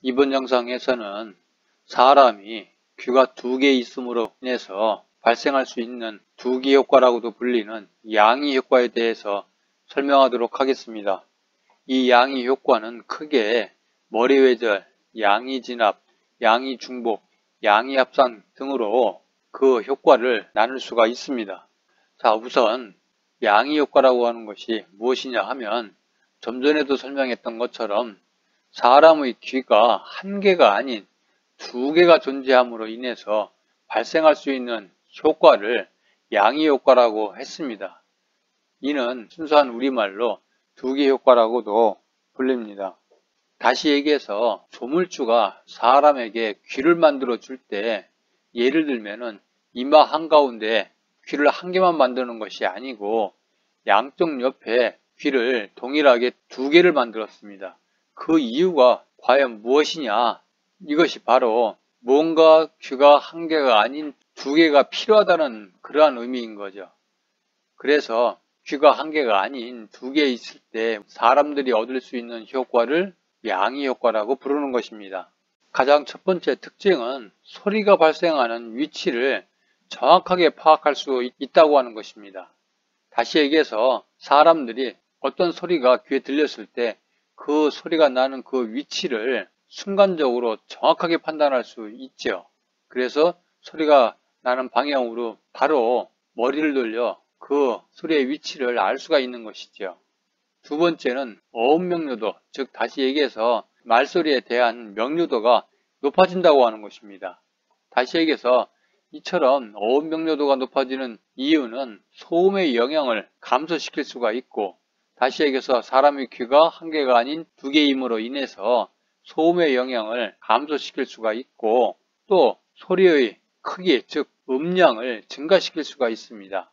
이번 영상에서는 사람이 귀가 두 개 있음으로 인해서 발생할 수 있는 두기 효과라고도 불리는 양위 효과에 대해서 설명하도록 하겠습니다. 이 양위 효과는 크게 머리회절, 양위진압, 양위중복, 양위합산 등으로 그 효과를 나눌 수가 있습니다. 자, 우선 양위 효과라고 하는 것이 무엇이냐 하면 좀 전에도 설명했던 것처럼 사람의 귀가 한 개가 아닌 두 개가 존재함으로 인해서 발생할 수 있는 효과를 양위 효과라고 했습니다. 이는 순수한 우리말로 두기 효과라고도 불립니다. 다시 얘기해서 조물주가 사람에게 귀를 만들어 줄 때 예를 들면은 이마 한가운데 귀를 한 개만 만드는 것이 아니고 양쪽 옆에 귀를 동일하게 두 개를 만들었습니다. 그 이유가 과연 무엇이냐? 이것이 바로 뭔가 귀가 한 개가 아닌 두 개가 필요하다는 그러한 의미인 거죠. 그래서 귀가 한 개가 아닌 두 개 있을 때 사람들이 얻을 수 있는 효과를 양위 효과라고 부르는 것입니다. 가장 첫 번째 특징은 소리가 발생하는 위치를 정확하게 파악할 수 있다고 하는 것입니다. 다시 얘기해서 사람들이 어떤 소리가 귀에 들렸을 때 그 소리가 나는 그 위치를 순간적으로 정확하게 판단할 수 있죠. 그래서 소리가 나는 방향으로 바로 머리를 돌려 그 소리의 위치를 알 수가 있는 것이죠. 두 번째는 어음 명료도, 즉 다시 얘기해서 말소리에 대한 명료도가 높아진다고 하는 것입니다. 다시 얘기해서 이처럼 어음 명료도가 높아지는 이유는 소음의 영향을 감소시킬 수가 있고, 다시 얘기해서 사람의 귀가 한 개가 아닌 두 개임으로 인해서 소음의 영향을 감소시킬 수가 있고, 또 소리의 크기, 즉 음량을 증가시킬 수가 있습니다.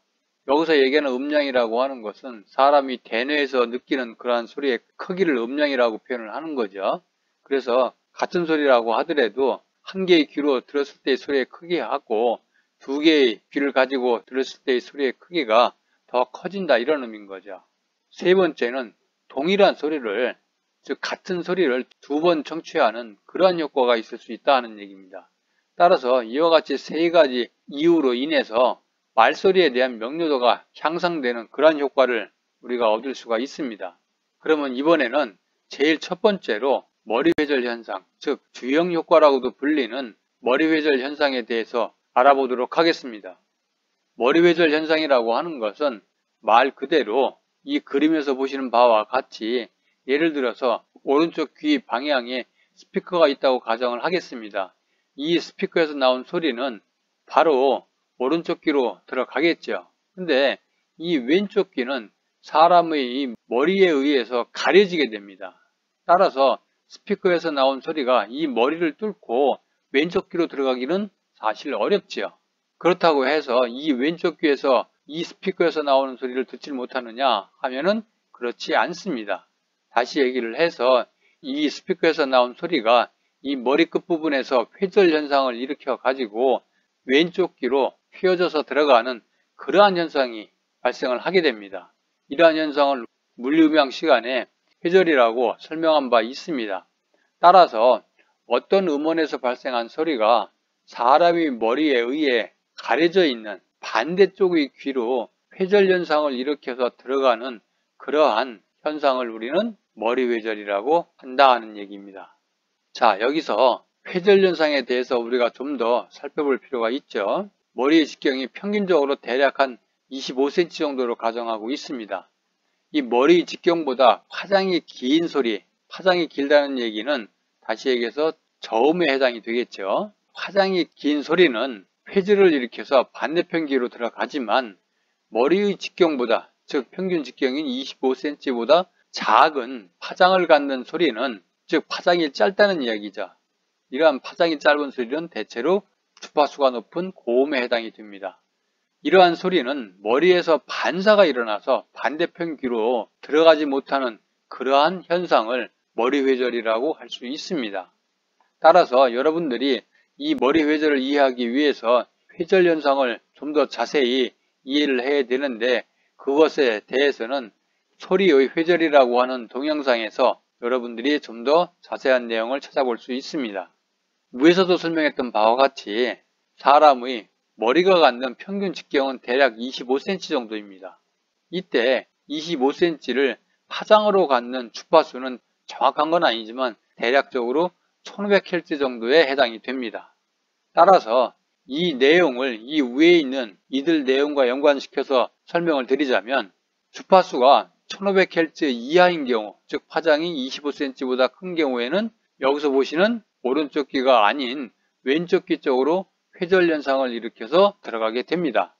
여기서 얘기하는 음량이라고 하는 것은 사람이 대뇌에서 느끼는 그러한 소리의 크기를 음량이라고 표현을 하는 거죠. 그래서 같은 소리라고 하더라도 한 개의 귀로 들었을 때의 소리의 크기하고 두 개의 귀를 가지고 들었을 때의 소리의 크기가 더 커진다, 이런 의미인 거죠. 세 번째는 동일한 소리를, 즉 같은 소리를 두 번 청취하는 그러한 효과가 있을 수 있다 하는 얘기입니다. 따라서 이와 같이 세 가지 이유로 인해서 말소리에 대한 명료도가 향상되는 그러한 효과를 우리가 얻을 수가 있습니다. 그러면 이번에는 제일 첫 번째로 머리회절 현상, 즉 주형 효과라고도 불리는 머리회절 현상에 대해서 알아보도록 하겠습니다. 머리회절 현상이라고 하는 것은 말 그대로 이 그림에서 보시는 바와 같이 예를 들어서 오른쪽 귀 방향에 스피커가 있다고 가정을 하겠습니다. 이 스피커에서 나온 소리는 바로 오른쪽 귀로 들어가겠죠. 근데 이 왼쪽 귀는 사람의 이 머리에 의해서 가려지게 됩니다. 따라서 스피커에서 나온 소리가 이 머리를 뚫고 왼쪽 귀로 들어가기는 사실 어렵죠. 그렇다고 해서 이 왼쪽 귀에서 이 스피커에서 나오는 소리를 듣지 못하느냐 하면은 그렇지 않습니다. 다시 얘기를 해서 이 스피커에서 나온 소리가 이 머리 끝부분에서 회절 현상을 일으켜 가지고 왼쪽 귀로 휘어져서 들어가는 그러한 현상이 발생을 하게 됩니다. 이러한 현상을 물리음향 시간에 회절이라고 설명한 바 있습니다. 따라서 어떤 음원에서 발생한 소리가 사람의 머리에 의해 가려져 있는 반대쪽의 귀로 회절 현상을 일으켜서 들어가는 그러한 현상을 우리는 머리회절이라고 한다 하는 얘기입니다. 자, 여기서 회절 현상에 대해서 우리가 좀 더 살펴볼 필요가 있죠. 머리의 직경이 평균적으로 대략 한 25cm 정도로 가정하고 있습니다. 이 머리 직경보다 파장이 긴 소리, 파장이 길다는 얘기는 다시 얘기해서 저음에 해당이 되겠죠. 파장이 긴 소리는 회절을 일으켜서 반대편 귀로 들어가지만 머리의 직경보다, 즉 평균 직경인 25cm보다 작은 파장을 갖는 소리는, 즉 파장이 짧다는 이야기죠. 이러한 파장이 짧은 소리는 대체로 주파수가 높은 고음에 해당이 됩니다. 이러한 소리는 머리에서 반사가 일어나서 반대편 귀로 들어가지 못하는 그러한 현상을 머리회절이라고 할 수 있습니다. 따라서 여러분들이 이 머리회절을 이해하기 위해서 회절 현상을 좀 더 자세히 이해를 해야 되는데, 그것에 대해서는 소리의 회절이라고 하는 동영상에서 여러분들이 좀 더 자세한 내용을 찾아볼 수 있습니다. 위에서도 설명했던 바와 같이 사람의 머리가 갖는 평균 직경은 대략 25cm 정도입니다. 이때 25cm를 파장으로 갖는 주파수는 정확한 건 아니지만 대략적으로 1500Hz 정도에 해당이 됩니다. 따라서 이 내용을 이 위에 있는 이들 내용과 연관시켜서 설명을 드리자면 주파수가 1500Hz 이하인 경우, 즉 파장이 25cm보다 큰 경우에는 여기서 보시는 오른쪽 귀가 아닌 왼쪽 귀 쪽으로 회전현상을 일으켜서 들어가게 됩니다.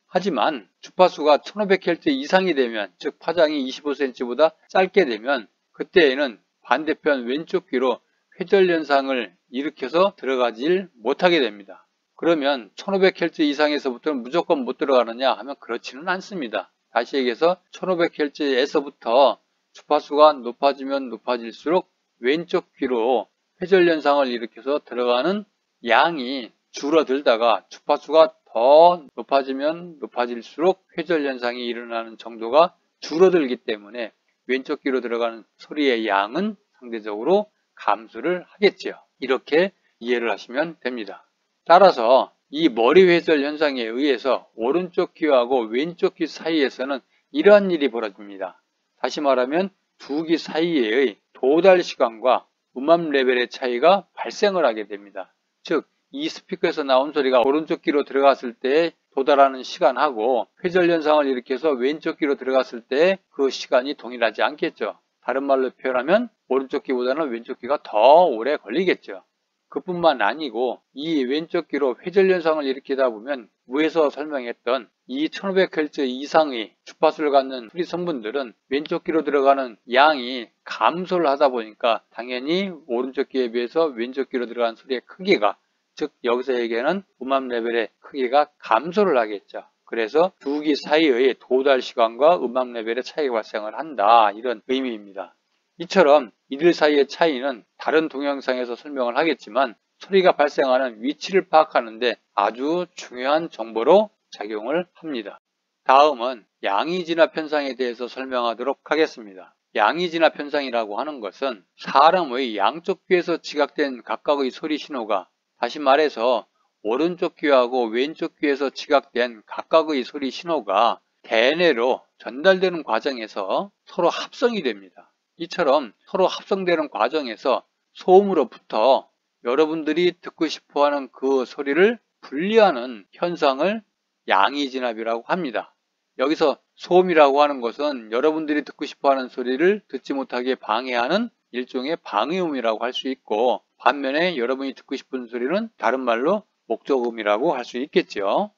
하지만 주파수가 1500Hz 이상이 되면, 즉 파장이 25cm보다 짧게 되면 그때에는 반대편 왼쪽 귀로 회전현상을 일으켜서 들어가질 못하게 됩니다. 그러면 1500Hz 이상에서부터는 무조건 못 들어가느냐 하면 그렇지는 않습니다. 다시 얘기해서 1500Hz에서부터 주파수가 높아지면 높아질수록 왼쪽 귀로 회전현상을 일으켜서 들어가는 양이 줄어들다가 주파수가 더 높아지면 높아질수록 회전현상이 일어나는 정도가 줄어들기 때문에 왼쪽 귀로 들어가는 소리의 양은 상대적으로 감소를 하겠죠. 이렇게 이해를 하시면 됩니다. 따라서 이 머리 회전 현상에 의해서 오른쪽 귀하고 왼쪽 귀 사이에서는 이러한 일이 벌어집니다. 다시 말하면 두 귀 사이의 도달 시간과 음압 레벨의 차이가 발생을 하게 됩니다. 즉, 이 스피커에서 나온 소리가 오른쪽 귀로 들어갔을 때 도달하는 시간하고 회전 현상을 일으켜서 왼쪽 귀로 들어갔을 때 그 시간이 동일하지 않겠죠. 다른 말로 표현하면 오른쪽 귀보다는 왼쪽 귀가 더 오래 걸리겠죠. 그뿐만 아니고 이 왼쪽 귀로 회전 현상을 일으키다 보면 위에서 설명했던 이 1500Hz 이상의 주파수를 갖는 소리 성분들은 왼쪽 귀로 들어가는 양이 감소를 하다 보니까 당연히 오른쪽 귀에 비해서 왼쪽 귀로 들어가는 소리의 크기가, 즉 여기서 얘기하는 음압 레벨의 크기가 감소를 하겠죠. 그래서 두 귀 사이의 도달 시간과 음압 레벨의 차이가 발생을 한다, 이런 의미입니다. 이처럼 이들 사이의 차이는 다른 동영상에서 설명을 하겠지만 소리가 발생하는 위치를 파악하는 데 아주 중요한 정보로 작용을 합니다. 다음은 양위진압 현상에 대해서 설명하도록 하겠습니다. 양위진압 현상이라고 하는 것은 사람의 양쪽 귀에서 지각된 각각의 소리 신호가, 다시 말해서 오른쪽 귀하고 왼쪽 귀에서 지각된 각각의 소리 신호가 대뇌로 전달되는 과정에서 서로 합성이 됩니다. 이처럼 서로 합성되는 과정에서 소음으로부터 여러분들이 듣고 싶어하는 그 소리를 분리하는 현상을 양위진압이라고 합니다. 여기서 소음이라고 하는 것은 여러분들이 듣고 싶어하는 소리를 듣지 못하게 방해하는 일종의 방해음이라고 할 수 있고, 반면에 여러분이 듣고 싶은 소리는 다른 말로 목적음이라고 할 수 있겠죠.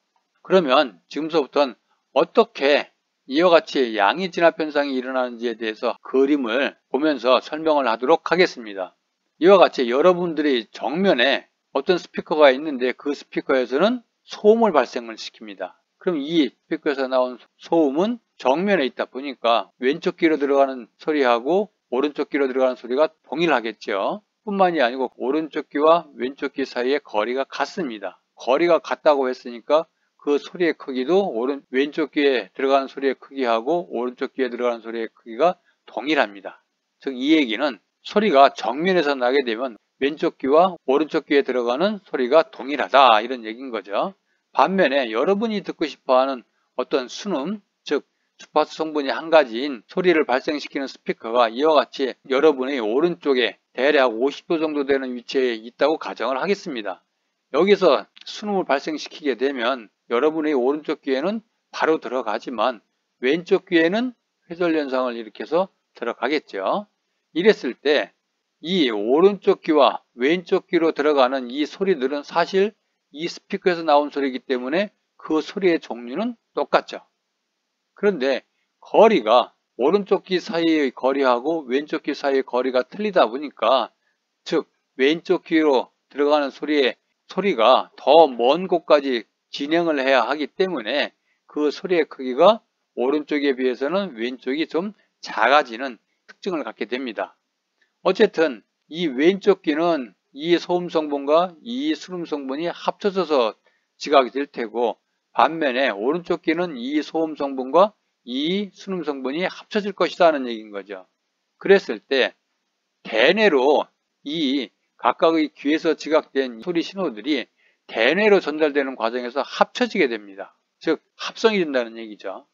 그러면 지금서부터는 어떻게 이와 같이 양위진압 현상이 일어나는지에 대해서 그림을 보면서 설명을 하도록 하겠습니다. 이와 같이 여러분들이 정면에 어떤 스피커가 있는데 그 스피커에서는 소음을 발생을 시킵니다. 그럼 이 스피커에서 나온 소음은 정면에 있다 보니까 왼쪽 귀로 들어가는 소리하고 오른쪽 귀로 들어가는 소리가 동일하겠죠. 뿐만이 아니고 오른쪽 귀와 왼쪽 귀 사이의 거리가 같습니다. 거리가 같다고 했으니까 그 소리의 크기도 왼쪽 귀에 들어가는 소리의 크기하고 오른쪽 귀에 들어가는 소리의 크기가 동일합니다. 즉 이 얘기는 소리가 정면에서 나게 되면 왼쪽 귀와 오른쪽 귀에 들어가는 소리가 동일하다, 이런 얘기인 거죠. 반면에 여러분이 듣고 싶어하는 어떤 순음, 즉 주파수 성분이 한 가지인 소리를 발생시키는 스피커가 이와 같이 여러분의 오른쪽에 대략 50도 정도 되는 위치에 있다고 가정을 하겠습니다. 여기서 순음을 발생시키게 되면 여러분의 오른쪽 귀에는 바로 들어가지만 왼쪽 귀에는 회전 현상을 일으켜서 들어가겠죠. 이랬을 때 이 오른쪽 귀와 왼쪽 귀로 들어가는 이 소리들은 사실 이 스피커에서 나온 소리이기 때문에 그 소리의 종류는 똑같죠. 그런데 거리가 오른쪽 귀 사이의 거리하고 왼쪽 귀 사이의 거리가 틀리다 보니까, 즉 왼쪽 귀로 들어가는 소리가 더 먼 곳까지 진행을 해야 하기 때문에 그 소리의 크기가 오른쪽에 비해서는 왼쪽이 좀 작아지는 특징을 갖게 됩니다. 어쨌든 이 왼쪽 귀는 이 소음 성분과 이 순음 성분이 합쳐져서 지각이 될 테고, 반면에 오른쪽 귀는 이 소음 성분과 이 순음 성분이 합쳐질 것이다 하는 얘기인 거죠. 그랬을 때 대뇌로 이 각각의 귀에서 지각된 소리 신호들이 대뇌로 전달되는 과정에서 합쳐지게 됩니다. 즉 합성이 된다는 얘기죠.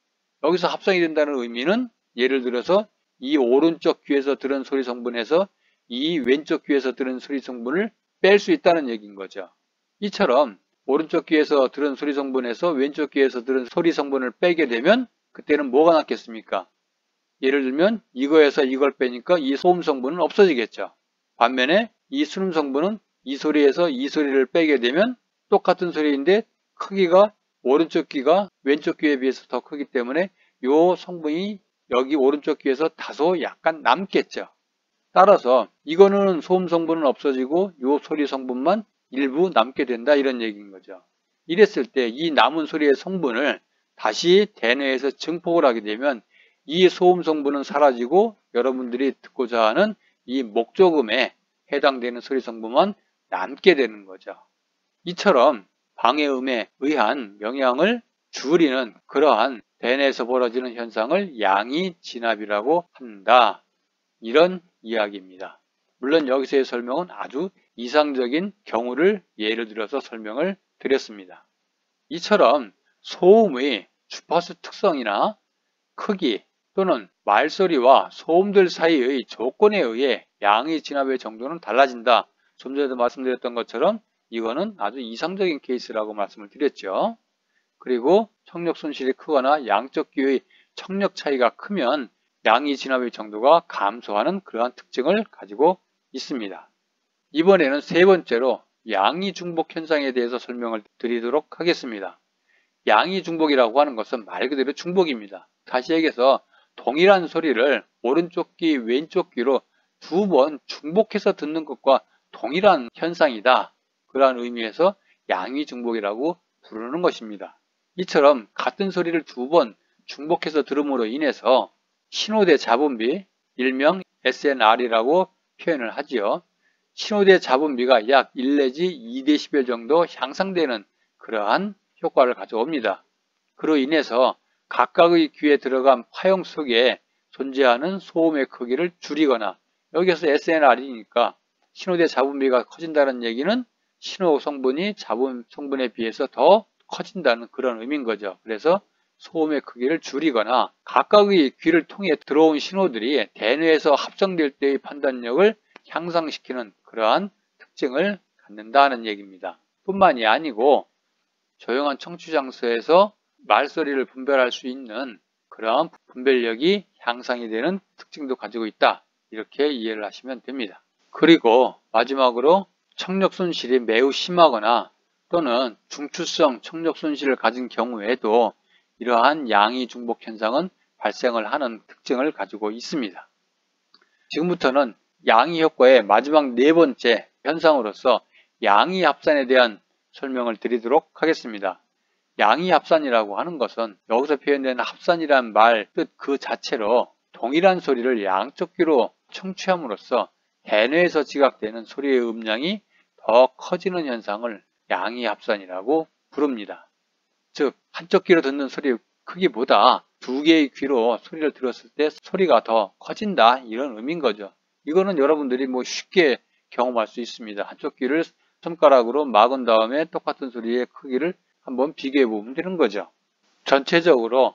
여기서 합성이 된다는 의미는 예를 들어서 이 오른쪽 귀에서 들은 소리 성분에서 이 왼쪽 귀에서 들은 소리 성분을 뺄 수 있다는 얘기인 거죠. 이처럼 오른쪽 귀에서 들은 소리 성분에서 왼쪽 귀에서 들은 소리 성분을 빼게 되면 그때는 뭐가 남겠습니까? 예를 들면 이거에서 이걸 빼니까 이 소음 성분은 없어지겠죠. 반면에 이 수음 성분은 이 소리에서 이 소리를 빼게 되면 똑같은 소리인데 크기가 오른쪽 귀가 왼쪽 귀에 비해서 더 크기 때문에 이 성분이 여기 오른쪽 귀에서 다소 약간 남겠죠. 따라서 이거는 소음 성분은 없어지고 이 소리 성분만 일부 남게 된다 이런 얘기인 거죠. 이랬을 때 이 남은 소리의 성분을 다시 대뇌에서 증폭을 하게 되면 이 소음 성분은 사라지고 여러분들이 듣고자 하는 이 목조금에 해당되는 소리 성분만 남게 되는 거죠. 이처럼 방해음에 의한 영향을 줄이는 그러한 대뇌에서 벌어지는 현상을 양이 진압이라고 한다. 이런 이야기입니다. 물론 여기서의 설명은 아주 이상적인 경우를 예를 들어서 설명을 드렸습니다. 이처럼 소음의 주파수 특성이나 크기 또는 말소리와 소음들 사이의 조건에 의해 양의 진압의 정도는 달라진다. 좀 전에도 말씀드렸던 것처럼 이거는 아주 이상적인 케이스라고 말씀을 드렸죠. 그리고 청력 손실이 크거나 양쪽 귀의 청력 차이가 크면 양의 진압의 정도가 감소하는 그러한 특징을 가지고 있습니다. 이번에는 세 번째로 양의 중복 현상에 대해서 설명을 드리도록 하겠습니다. 양의 중복이라고 하는 것은 말 그대로 중복입니다. 다시 얘기해서 동일한 소리를 오른쪽 귀, 왼쪽 귀로 두 번 중복해서 듣는 것과 동일한 현상이다. 그러한 의미에서 양의 중복이라고 부르는 것입니다. 이처럼 같은 소리를 두 번 중복해서 들음으로 인해서 신호대 잡음비, 일명 SNR이라고 표현을 하지요. 신호대 잡음비가 약 1 내지 2dB 정도 향상되는 그러한 효과를 가져옵니다. 그로 인해서 각각의 귀에 들어간 파형 속에 존재하는 소음의 크기를 줄이거나 여기서 SNR이니까 신호대 잡음비가 커진다는 얘기는 신호 성분이 잡음 성분에 비해서 더 커진다는 그런 의미인 거죠. 그래서 소음의 크기를 줄이거나 각각의 귀를 통해 들어온 신호들이 대뇌에서 합성될 때의 판단력을 향상시키는 그러한 특징을 갖는다는 얘기입니다. 뿐만이 아니고 조용한 청취 장소에서 말소리를 분별할 수 있는 그러한 분별력이 향상이 되는 특징도 가지고 있다. 이렇게 이해를 하시면 됩니다. 그리고 마지막으로 청력 손실이 매우 심하거나 또는 중추성 청력 손실을 가진 경우에도 이러한 양의 중복 현상은 발생을 하는 특징을 가지고 있습니다. 지금부터는 양의 효과의 마지막 네 번째 현상으로서 양의 합산에 대한 설명을 드리도록 하겠습니다. 양의 합산이라고 하는 것은 여기서 표현되는 합산이란 말 뜻 그 자체로 동일한 소리를 양쪽 귀로 청취함으로써 대뇌에서 지각되는 소리의 음량이 더 커지는 현상을 양의 합산이라고 부릅니다. 즉 한쪽 귀로 듣는 소리 크기보다 두 개의 귀로 소리를 들었을 때 소리가 더 커진다 이런 의미인 거죠. 이거는 여러분들이 쉽게 경험할 수 있습니다. 한쪽 귀를 손가락으로 막은 다음에 똑같은 소리의 크기를 한번 비교해 보면 되는 거죠. 전체적으로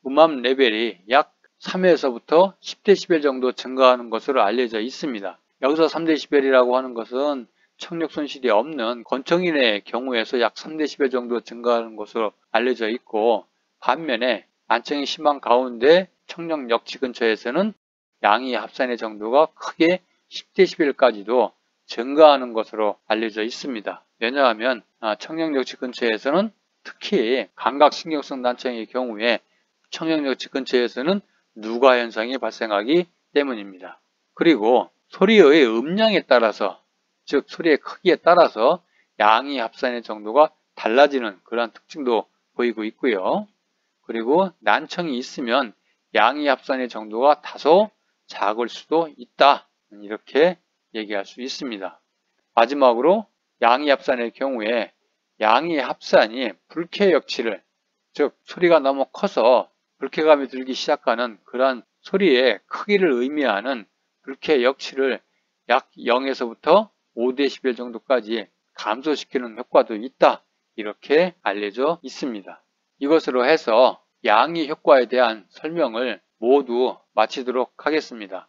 음압 레벨이 약 3에서부터 10dB 정도 증가하는 것으로 알려져 있습니다. 여기서 3dB이라고 하는 것은 청력 손실이 없는 건청인의 경우에서 약 3dB 정도 증가하는 것으로 알려져 있고 반면에 난청이 심한 가운데 청력 역치 근처에서는 양의 합산의 정도가 크게 10dB까지도 증가하는 것으로 알려져 있습니다. 왜냐하면 청력 역치 근처에서는 특히 감각신경성 난청의 경우에 청력 역치 근처에서는 누가 현상이 발생하기 때문입니다. 그리고 소리의 음량에 따라서 즉 소리의 크기에 따라서 양의 합산의 정도가 달라지는 그러한 특징도 보이고 있고요. 그리고 난청이 있으면 양의 합산의 정도가 다소 작을 수도 있다. 이렇게 얘기할 수 있습니다. 마지막으로 양의 합산의 경우에 양의 합산이 불쾌 역치를 즉 소리가 너무 커서 불쾌감이 들기 시작하는 그러한 소리의 크기를 의미하는 그렇게 역치를 약 0에서부터 5dB 정도까지 감소시키는 효과도 있다. 이렇게 알려져 있습니다. 이것으로 해서 양위 효과에 대한 설명을 모두 마치도록 하겠습니다.